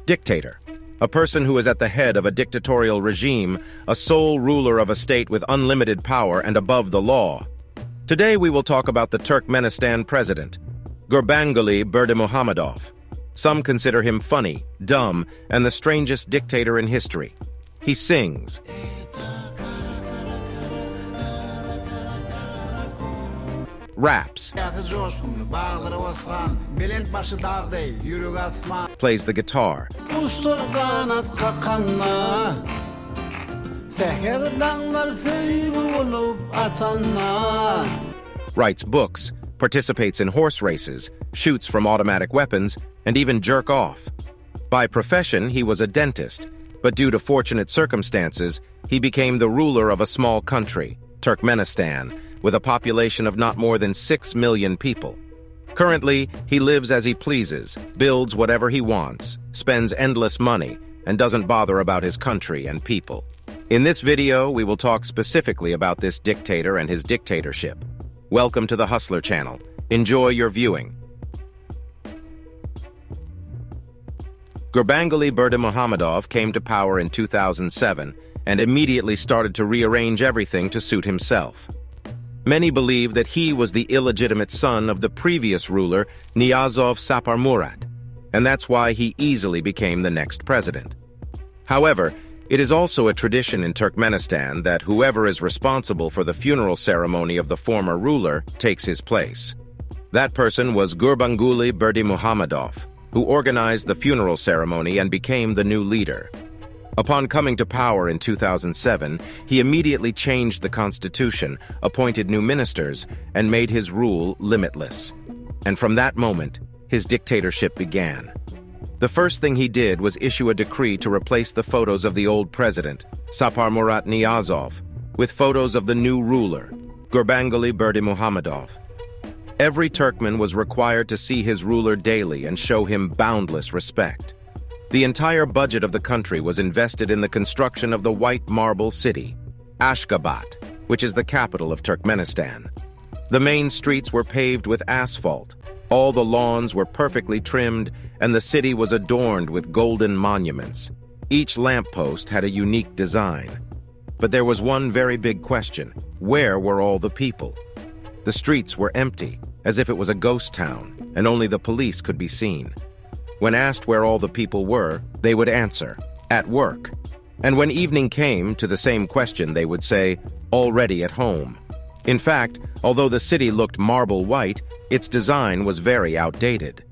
Dictator, a person who is at the head of a dictatorial regime, a sole ruler of a state with unlimited power and above the law. Today we will talk about the Turkmenistan President, Gurbanguly Berdimuhamedov. Some consider him funny, dumb, and the strangest dictator in history. He sings, raps, plays the guitar, writes books, participates in horse races, shoots from automatic weapons, and even jerk off. By profession, he was a dentist, but due to fortunate circumstances, he became the ruler of a small country, Turkmenistan, with a population of not more than 6 million people. Currently, he lives as he pleases, builds whatever he wants, spends endless money, and doesn't bother about his country and people. In this video, we will talk specifically about this dictator and his dictatorship. Welcome to the Hustler channel. Enjoy your viewing. Gurbanguly Berdimuhamedov came to power in 2007 and immediately started to rearrange everything to suit himself. Many believe that he was the illegitimate son of the previous ruler, Niyazov Saparmurat, and that's why he easily became the next president. However, it is also a tradition in Turkmenistan that whoever is responsible for the funeral ceremony of the former ruler takes his place. That person was Gurbanguly Berdimuhamedov, who organized the funeral ceremony and became the new leader. Upon coming to power in 2007, he immediately changed the constitution, appointed new ministers, and made his rule limitless. And from that moment, his dictatorship began. The first thing he did was issue a decree to replace the photos of the old president, Saparmurat Niyazov, with photos of the new ruler, Gurbanguly Berdimuhamedov. Every Turkmen was required to see his ruler daily and show him boundless respect. The entire budget of the country was invested in the construction of the white marble city, Ashgabat, which is the capital of Turkmenistan. The main streets were paved with asphalt, all the lawns were perfectly trimmed, and the city was adorned with golden monuments. Each lamppost had a unique design. But there was one very big question: where were all the people? The streets were empty, as if it was a ghost town, and only the police could be seen. When asked where all the people were, they would answer, at work. And when evening came to the same question, they would say, already at home. In fact, although the city looked marble white, its design was very outdated.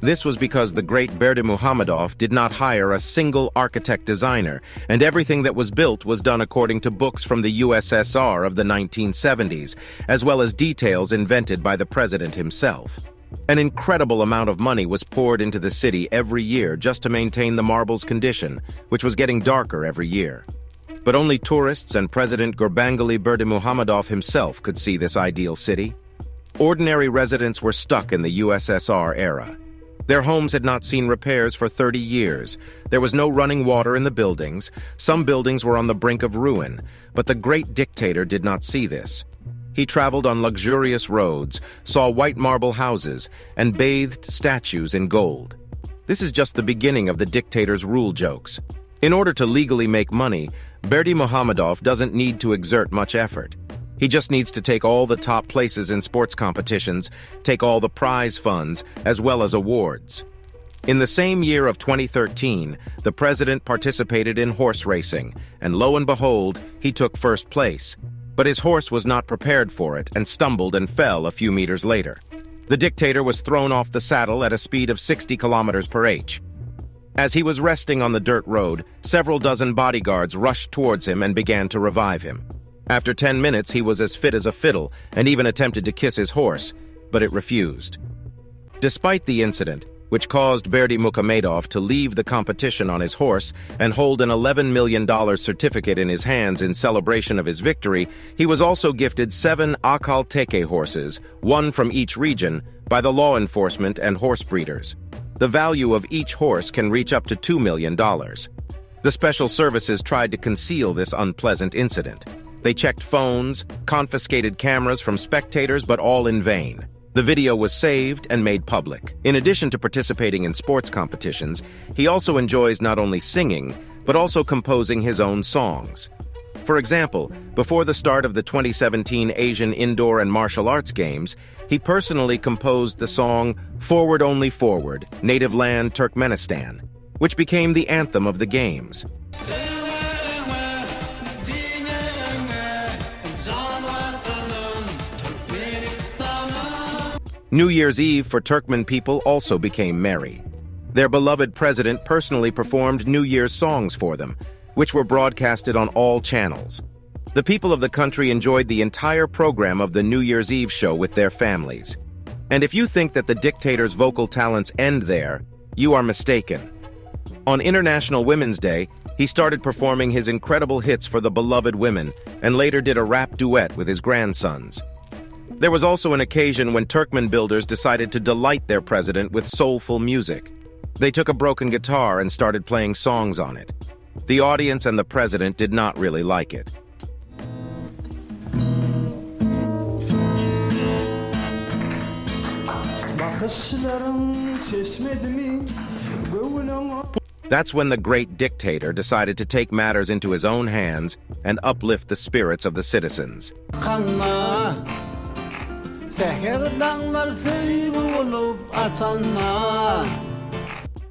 This was because the great Berdimuhamedov did not hire a single architect designer, and everything that was built was done according to books from the USSR of the 1970s, as well as details invented by the president himself. An incredible amount of money was poured into the city every year just to maintain the marble's condition, which was getting darker every year. But only tourists and President Gurbanguly Berdimuhamedov himself could see this ideal city. Ordinary residents were stuck in the USSR era. Their homes had not seen repairs for 30 years. There was no running water in the buildings. Some buildings were on the brink of ruin, but the great dictator did not see this. He traveled on luxurious roads, saw white marble houses, and bathed statues in gold. This is just the beginning of the dictator's rule jokes. In order to legally make money, Berdimuhamedov doesn't need to exert much effort. He just needs to take all the top places in sports competitions, take all the prize funds, as well as awards. In the same year of 2013, the president participated in horse racing, and lo and behold, he took first place. But his horse was not prepared for it and stumbled and fell a few meters later. The dictator was thrown off the saddle at a speed of 60 kilometers per hour. As he was resting on the dirt road, several dozen bodyguards rushed towards him and began to revive him. After 10 minutes, he was as fit as a fiddle and even attempted to kiss his horse, but it refused. Despite the incident, which caused Berdimuhamedov to leave the competition on his horse and hold an $11 million certificate in his hands in celebration of his victory, he was also gifted 7 Akal Teke horses, one from each region, by the law enforcement and horse breeders. The value of each horse can reach up to $2 million. The special services tried to conceal this unpleasant incident. They checked phones, confiscated cameras from spectators, but all in vain. The video was saved and made public. In addition to participating in sports competitions, he also enjoys not only singing, but also composing his own songs. For example, before the start of the 2017 Asian Indoor and Martial Arts Games, he personally composed the song Forward Only Forward, Native Land Turkmenistan, which became the anthem of the Games. New Year's Eve for Turkmen people also became merry. Their beloved president personally performed New Year's songs for them, which were broadcasted on all channels. The people of the country enjoyed the entire program of the New Year's Eve show with their families. And if you think that the dictator's vocal talents end there, you are mistaken. On International Women's Day, he started performing his incredible hits for the beloved women and later did a rap duet with his grandsons. There was also an occasion when Turkmen builders decided to delight their president with soulful music. They took a broken guitar and started playing songs on it. The audience and the president did not really like it. That's when the great dictator decided to take matters into his own hands and uplift the spirits of the citizens.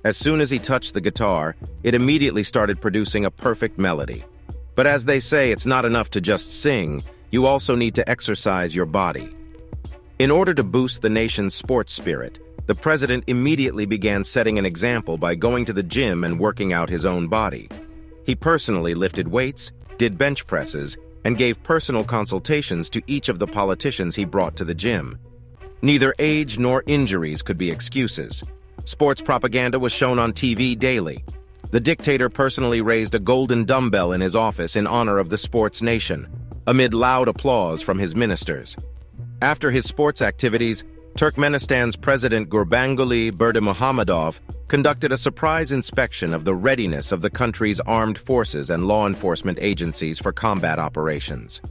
As soon as he touched the guitar, it immediately started producing a perfect melody. But as they say, it's not enough to just sing, you also need to exercise your body. In order to boost the nation's sports spirit, the president immediately began setting an example by going to the gym and working out his own body. He personally lifted weights, did bench presses, and gave personal consultations to each of the politicians he brought to the gym. Neither age nor injuries could be excuses. Sports propaganda was shown on TV daily. The dictator personally raised a golden dumbbell in his office in honor of the sports nation, amid loud applause from his ministers. After his sports activities, Turkmenistan's President Gurbanguly Berdimuhamedov conducted a surprise inspection of the readiness of the country's armed forces and law enforcement agencies for combat operations.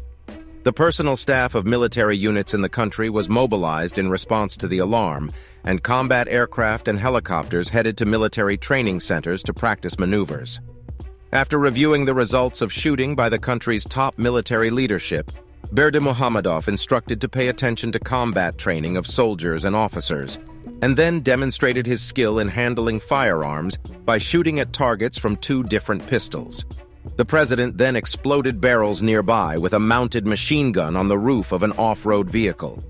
The personal staff of military units in the country was mobilized in response to the alarm, and combat aircraft and helicopters headed to military training centers to practice maneuvers. After reviewing the results of shooting by the country's top military leadership, Berdimuhamedov instructed to pay attention to combat training of soldiers and officers, and then demonstrated his skill in handling firearms by shooting at targets from 2 different pistols. The president then exploded barrels nearby with a mounted machine gun on the roof of an off-road vehicle.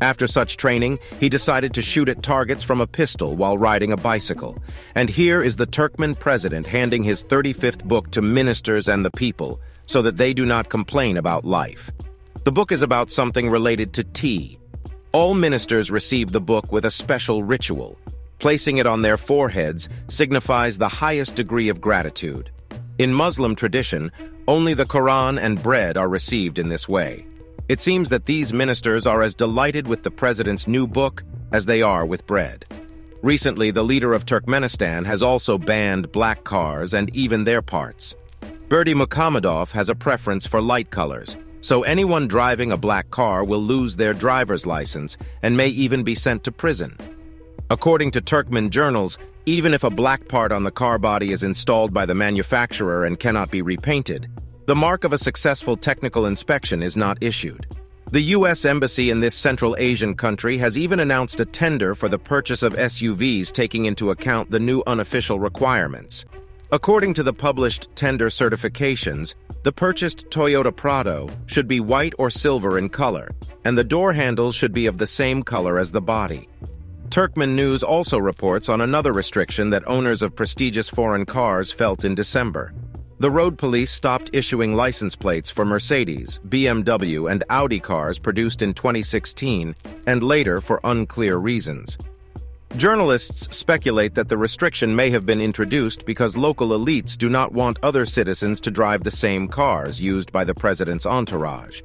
After such training, he decided to shoot at targets from a pistol while riding a bicycle. And here is the Turkmen president handing his 35th book to ministers and the people so that they do not complain about life. The book is about something related to tea. All ministers receive the book with a special ritual. Placing it on their foreheads signifies the highest degree of gratitude. In Muslim tradition, only the Quran and bread are received in this way. It seems that these ministers are as delighted with the president's new book as they are with bread. Recently, the leader of Turkmenistan has also banned black cars and even their parts. Berdimuhamedov has a preference for light colors, so anyone driving a black car will lose their driver's license and may even be sent to prison. According to Turkmen journals, even if a black part on the car body is installed by the manufacturer and cannot be repainted, the mark of a successful technical inspection is not issued. The U.S. Embassy in this Central Asian country has even announced a tender for the purchase of SUVs taking into account the new unofficial requirements. According to the published tender certifications, the purchased Toyota Prado should be white or silver in color, and the door handles should be of the same color as the body. Turkmen News also reports on another restriction that owners of prestigious foreign cars felt in December. The road police stopped issuing license plates for Mercedes, BMW, and Audi cars produced in 2016 and later for unclear reasons. Journalists speculate that the restriction may have been introduced because local elites do not want other citizens to drive the same cars used by the president's entourage.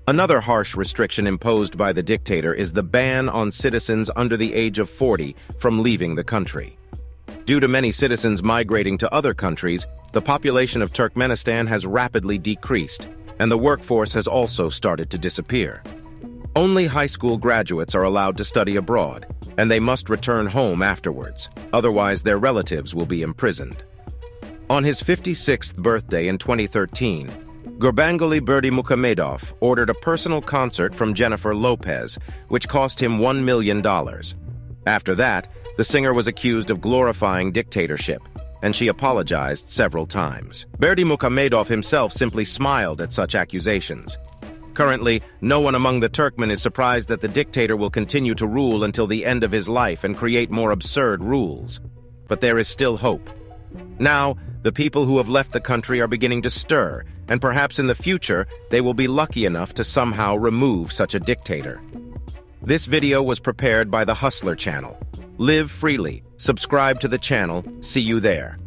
Another harsh restriction imposed by the dictator is the ban on citizens under the age of 40 from leaving the country. Due to many citizens migrating to other countries, the population of Turkmenistan has rapidly decreased, and the workforce has also started to disappear. Only high school graduates are allowed to study abroad, and they must return home afterwards, otherwise their relatives will be imprisoned. On his 56th birthday in 2013, Gurbanguly Berdimuhamedov ordered a personal concert from Jennifer Lopez, which cost him $1 million. After that, the singer was accused of glorifying dictatorship, and she apologized several times. Berdimuhamedov himself simply smiled at such accusations. Currently, no one among the Turkmen is surprised that the dictator will continue to rule until the end of his life and create more absurd rules. But there is still hope. Now, the people who have left the country are beginning to stir, and perhaps in the future, they will be lucky enough to somehow remove such a dictator. This video was prepared by the Hustler channel. Live freely. Subscribe to the channel. See you there.